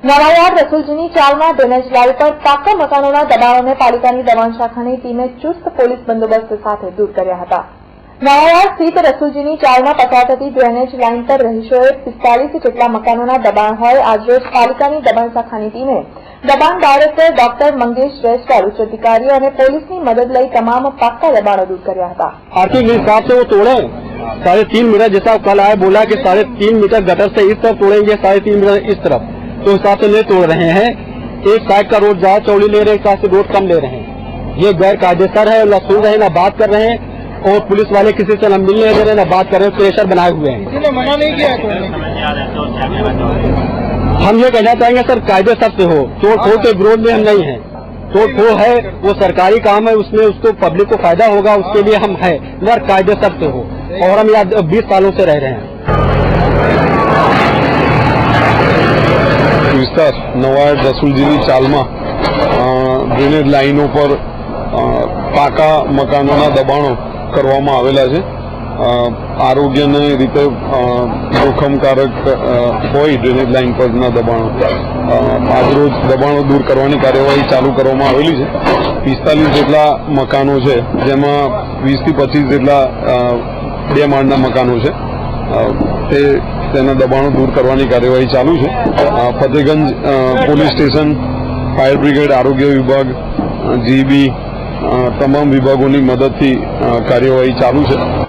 Nawayard રસુલજીની ચાલમાં drainage line પર પાકા મકાનોના દબાણોને પાલિકાની દબાણ શાખાની ટીમે ચુસ્ત પોલીસ બંદોબસ્ત સાથે દૂર કર્યા હતા। નવાયાર્ડ સ્થિત રસુલજીની ચાલમાં પસાર થતી ડ્રેનેજ લાઇન પર રહીશોએ 45 જેટલા મકાનોના દબાણ હોય આજરોજ પાલિકાની દબાણ શાખાની ટીમે દબાણ ડાયરેક્ટર ડોક્ટર મંગેશ જયસ્વાલ, ઉચ્ચ अधिकारियों અને પોલીસની મદદ લઈ તમામ પાકા દબાણો दूर કર્યા હતા। आर्थिक हिसाब से वो तोड़े 3.5 मीटर, जैसा कल आया बोला कि 3.5 मीटर गटर से इस तरफ तोड़ेंगे, 3.5 मीटर इस तरफ, तो हिसाब से नहीं तोड़ रहे हैं। एक साइड का रोड ज्यादा चौड़ी ले रहे हैं, एक साइड से रोड कम ले रहे हैं। ये गैर कायदेसर है, न सुन रहे हैं, न बात कर रहे हैं, और पुलिस वाले किसी से न मिलने दे रहे हैं, न बात कर रहे हैं, प्रेशर बनाए हुए हैं। मना नहीं किया हम ये कहना चाहेंगे सर, कायदे सब से हो, तोड़ फोड़ के विरोध में हम नहीं है। तोड़ फोड़ है वो सरकारी काम है, उसमें उसको पब्लिक को फायदा होगा, उसके लिए हम है, मगर कायदे सब से हो। और हम यहाँ 20 सालों से रह रहे हैं। विस्तार नवायार्ड रसूलजीनी चालमा ड्रेनेज लाइनों पर पाका मकानों दबाणों करवामां आवेला छे। आरोग्यने रीते जोखमकारक होय ड्रेनेज लाइन परना दबाणों आज रोज दबाणों दूर करवानी कार्यवाही चालू करवामां आवेली छे। 45 जेटला मकानों छे, जेमां 20 થી 25 जेटला 2 माळना मकानों छे, तेना दबाणों दूर करवानी कार्यवाही चालू है। Fatehganj police station, fire brigade, आरोग्य विभाग, जीबी तमाम विभागों की मदद थी कार्यवाही चालू है।